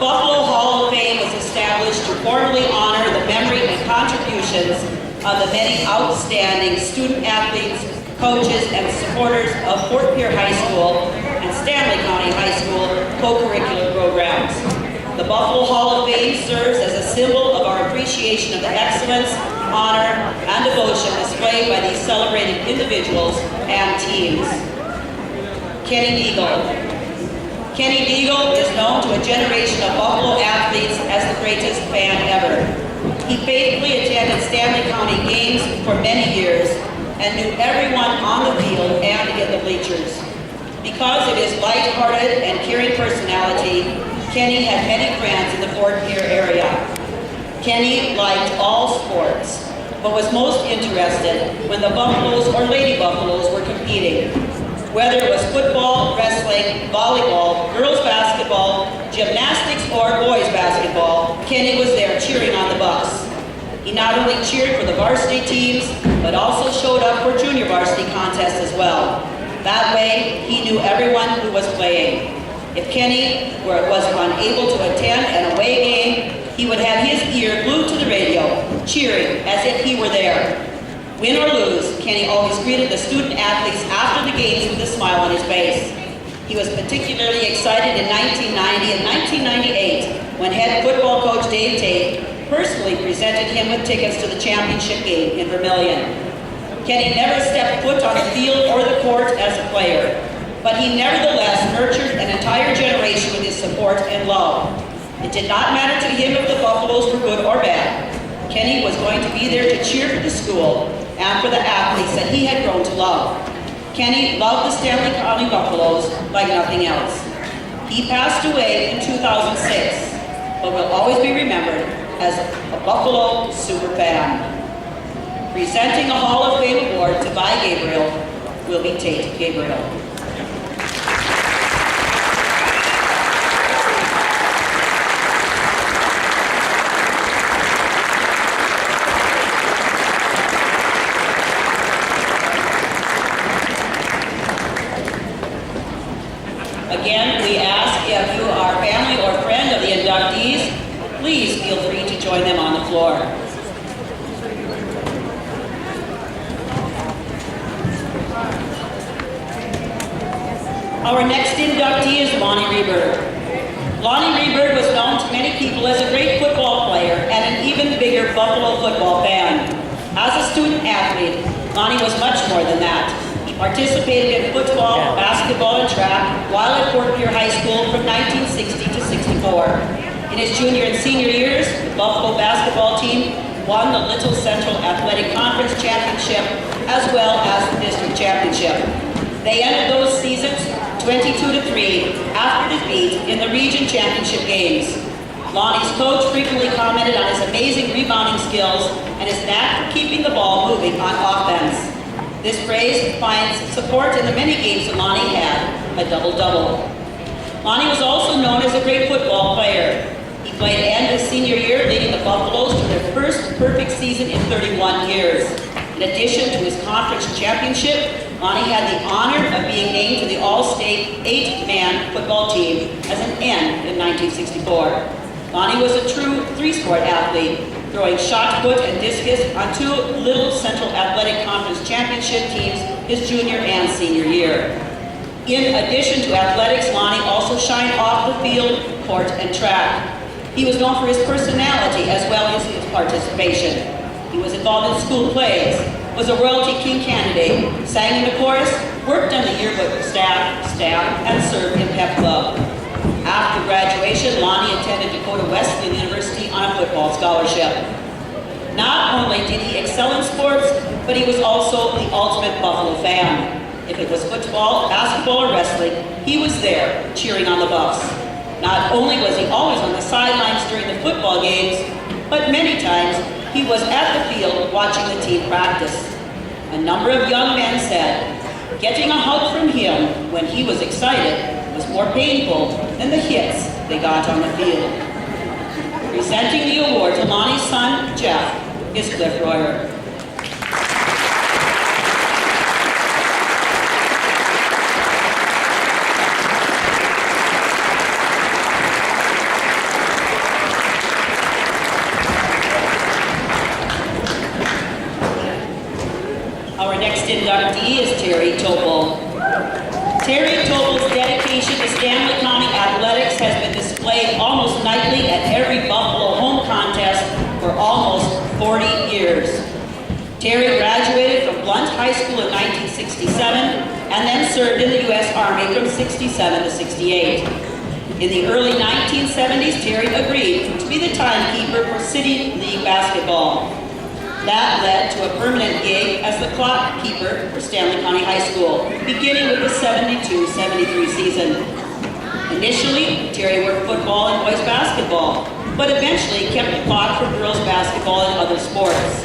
Buffalo Hall of Fame was established to formally honor the memory and contributions of the many outstanding student athletes, coaches, and supporters of Fort Pierre High School and Stanley County High School co-curricular programs. The Buffalo Hall of Fame serves as a symbol of our appreciation of the excellence, honor, and devotion displayed by these celebrated individuals and teams. Kenny Deagle. Kenny Deagle is known to a generation of Buffalo athletes as the greatest fan ever. He faithfully attended Stanley County games for many years and knew everyone on the field and in the bleachers. Because of his light-hearted and caring personality, Kenny had many friends in the Fort Pierre area. Kenny liked all sports, but was most interested when the Buffaloes or Lady Buffaloes were competing. Whether it was football, wrestling, volleyball, girls basketball, gymnastics, or boys basketball, Kenny was there cheering on the Bucks. He not only cheered for the varsity teams, but also showed up for junior varsity contests as well. That way, he knew everyone who was playing. If Kenny was unable to attend an away game, he would have his ear glued to the radio, cheering as if he were there. Win or lose, Kenny always greeted the student athletes after the games with a smile on his face. He was particularly excited in 1990 and 1998 when head football coach Dave Tate personally presented him with tickets to the championship game in Vermilion. Kenny never stepped foot on the field or the court as a player, but he nevertheless nurtured an entire generation with his support and love. It did not matter to him if the Buffaloes were good or bad. Kenny was going to be there to cheer for the school and for the athletes that he had grown to love. Kenny loved the Stanley County Buffaloes like nothing else. He passed away in 2006, but will always be remembered as a Buffalo super fan. Presenting a Hall of Fame award to Vi Gabriel will be Tate Gabriel. Again, we ask if you are family or friend of the inductees, please feel free to join them on the floor. Our next inductee is Lonnie Rebird. Lonnie Rebird was known to many people as a great football player and an even bigger Buffalo football fan. As a student athlete, Lonnie was much more than that. He participated in football, basketball, and track while at Fort Pierre High School from 1960 to 64. In his junior and senior years, the Buffalo basketball team won the Little Central Athletic Conference Championship as well as the district championship. They ended those seasons 22-3 after defeat in the region championship games. Lonnie's coach frequently commented on his amazing rebounding skills and his knack for keeping the ball moving on offense. This praise finds support in the many games that Lonnie had, a double-double. Lonnie was also known as a great football player. He played to end his senior year, leading the Buffaloes to their first perfect season in 31 years. In addition to his conference championship, Lonnie had the honor of being named to the All-State 8-man football team as an end in 1964. Lonnie was a true three-sport athlete, throwing shot put and discus on two Little Central Athletic Conference championship teams his junior and senior year. In addition to athletics, Lonnie also shined off the field, court, and track. He was known for his personality as well as his participation. He was involved in school plays, was a Royalty King candidate, sang in the chorus, worked on the yearbook staff, and served in Pep Club. After graduation, Lonnie attended Dakota Wesleyan University on a football scholarship. Not only did he excel in sports, but he was also the ultimate Buffalo fan. If it was football, basketball, or wrestling, he was there, cheering on the Buffs. Not only was he always on the sidelines during the football games, but many times he was at the field watching the team practice. A number of young men said, getting a hug from him when he was excited was more painful than the hits they got on the field. Presenting the award to Lonnie's son, Jeff, is Cliff Royer. inductee is Terry Topol. Terry Topol's dedication to Stanley County athletics has been displayed almost nightly at every Buffalo home contest for almost 40 years. Terry graduated from Blunt High School in 1967 and then served in the U.S. Army from 67 to 68. In the early 1970s, Terry agreed to be the timekeeper for City League basketball. That led to a permanent gig as the clock keeper for Stanley County High School, beginning with the 72-73 season. Initially, Terry worked football and boys basketball, but eventually kept the clock for girls basketball and other sports.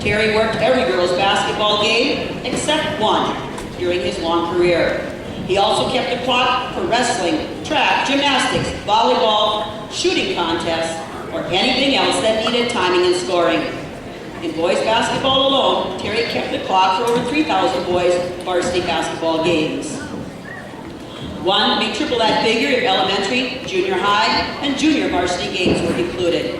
Terry worked every girls basketball game except one during his long career. He also kept the clock for wrestling, track, gymnastics, volleyball, shooting contests, or anything else that needed timing and scoring. In boys basketball alone, Terry kept the clock for over 3,000 boys varsity basketball games. One big triple-A figure if elementary, junior high, and junior varsity games were included.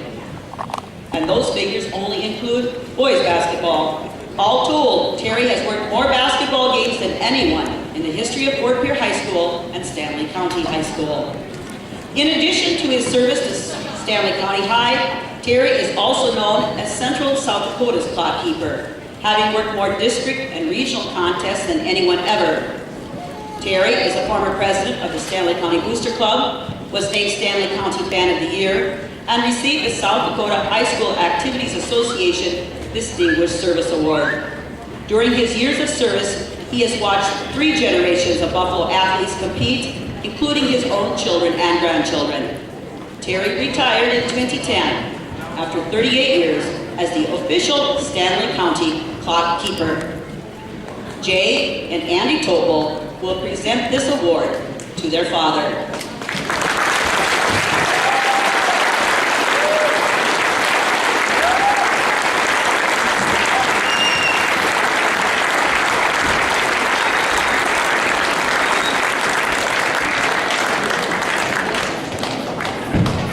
And those figures only include boys basketball. All told, Terry has worked more basketball games than anyone in the history of Fort Pierre High School and Stanley County High School. In addition to his service to Stanley County High, Terry is also known as Central South Dakota's clock keeper, having worked more district and regional contests than anyone ever. Terry is a former president of the Stanley County Booster Club, was named Stanley County Fan of the Year, and received the South Dakota High School Activities Association Distinguished Service Award. During his years of service, he has watched 3 generations of Buffalo athletes compete, including his own children and grandchildren. Terry retired in 2010 after 38 years as the official Stanley County clock keeper. Jay and Andy Topol will present this award to their father.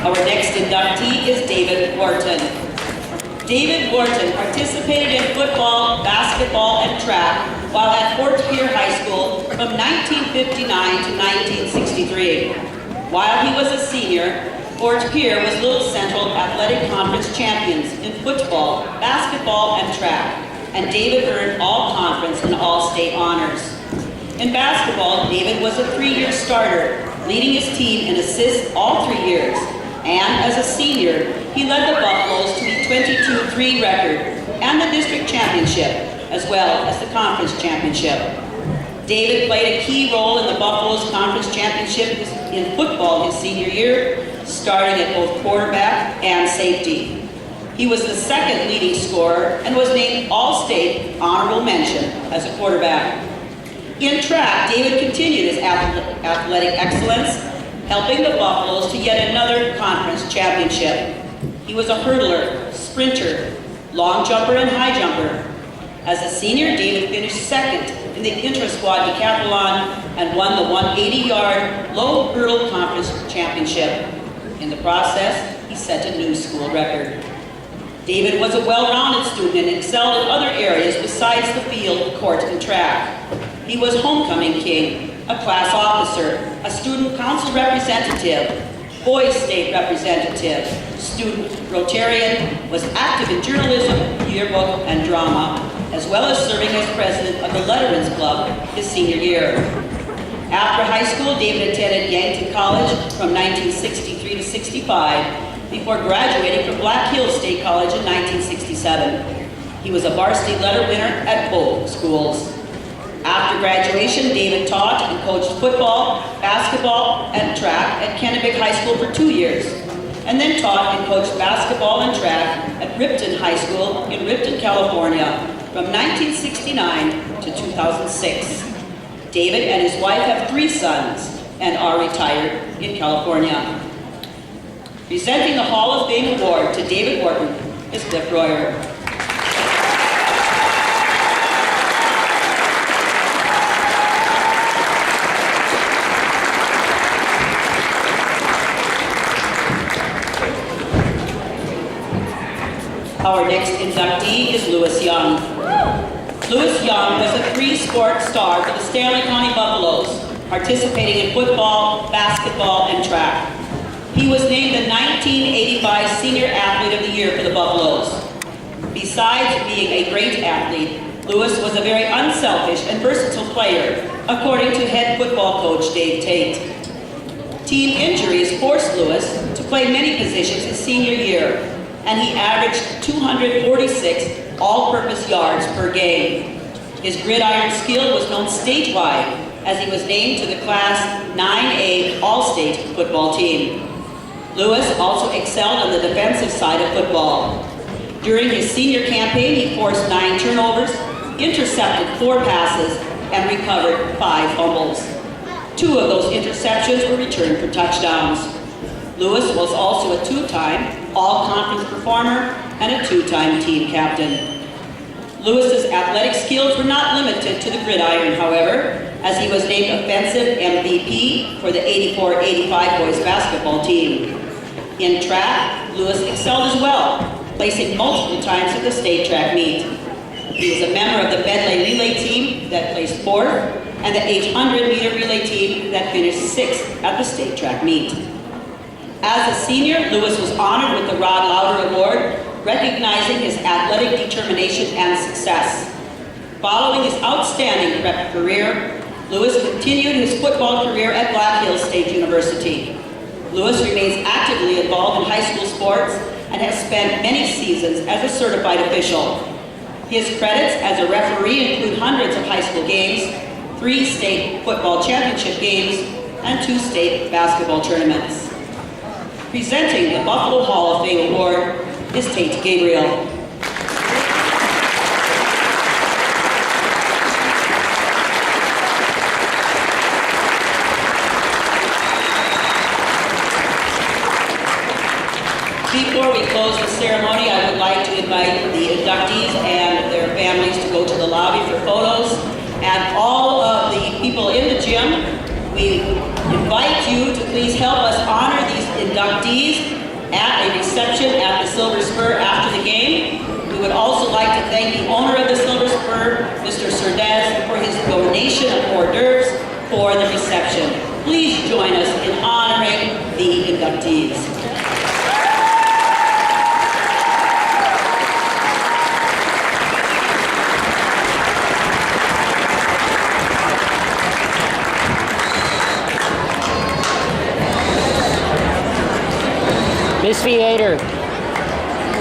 Our next inductee is David Wharton. David Wharton participated in football, basketball, and track while at Fort Pierre High School from 1959 to 1963. While he was a senior, Fort Pierre was Little Central Athletic Conference champions in football, basketball, and track, and David earned all conference and all state honors. In basketball, David was a 3-year starter, leading his team in assists all 3 years. And as a senior, he led the Buffaloes to the 22-3 record and the district championship, as well as the conference championship. David played a key role in the Buffaloes conference championship in football his senior year, starting at both quarterback and safety. He was the second leading scorer and was named All-State Honorable Mention as a quarterback. In track, David continued his athletic excellence, helping the Buffaloes to yet another conference championship. He was a hurdler, sprinter, long jumper, and high jumper. As a senior, David finished second in the intra-squad decathlon and won the 180-yard low hurdle conference championship. In the process, he set a new school record. David was a well-rounded student and excelled in other areas besides the field, court, and track. He was homecoming king, a class officer, a student council representative, boys state representative, student Rotarian, was active in journalism, yearbook, and drama, as well as serving as president of the Letterman's Club his senior year. After high school, David attended Yankton College from 1963 to 65, before graduating from Black Hills State College in 1967. He was a varsity letter winner at both schools. After graduation, David taught and coached football, basketball, and track at Kennebec High School for 2 years, and then taught and coached basketball and track at Ripton High School in Ripton, California from 1969 to 2006. David and his wife have 3 sons and are retired in California. Presenting the Hall of Fame Award to David Wharton is Cliff Royer. Our next inductee is Lewis Young. Lewis Young was a three-sport star for the Stanley County Buffaloes, participating in football, basketball, and track. He was named the 1985 Senior Athlete of the Year for the Buffaloes. Besides being a great athlete, Lewis was a very unselfish and versatile player, according to head football coach Dave Tate. Team injuries forced Lewis to play many positions his senior year, and he averaged 246 all-purpose yards per game. His gridiron skill was known statewide, as he was named to the Class 9A All-State football team. Lewis also excelled on the defensive side of football. During his senior campaign, he forced 9 turnovers, intercepted 4 passes, and recovered 5 fumbles. 2 of those interceptions were returned for touchdowns. Lewis was also a 2-time all-conference performer and a 2-time team captain. Lewis's athletic skills were not limited to the gridiron, however, as he was named offensive MVP for the 84-85 boys basketball team. In track, Lewis excelled as well, placing multiple times at the state track meet. He was a member of the medley relay team that placed 4th and the 800-meter relay team that finished 6th at the state track meet. As a senior, Lewis was honored with the Rod Lauder Award, recognizing his athletic determination and success. Following his outstanding prep career, Lewis continued his football career at Black Hills State University. Lewis remains actively involved in high school sports and has spent many seasons as a certified official. His credits as a referee include hundreds of high school games, 3 state football championship games, and 2 state basketball tournaments. Presenting the Buffalo Hall of Fame Award is Tate Gabriel. Before we close the ceremony, I would like to invite the inductees and their families to go to the lobby for photos. And all of the people in the gym, we invite you to please help us honor these inductees at a reception at the Silver Spur after the game. We would also like to thank the owner of the Silver Spur, Mr. Cerdez, for his donation of hors d'oeuvres for the reception. Please join us in honoring the inductees.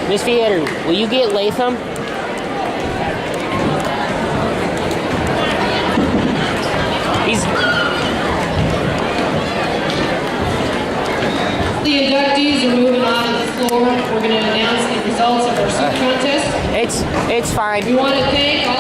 Miss Theater, will you get Latham? The inductees are moving on to the floor. We're going to announce the results of our soup contest. It's fine. We want to thank all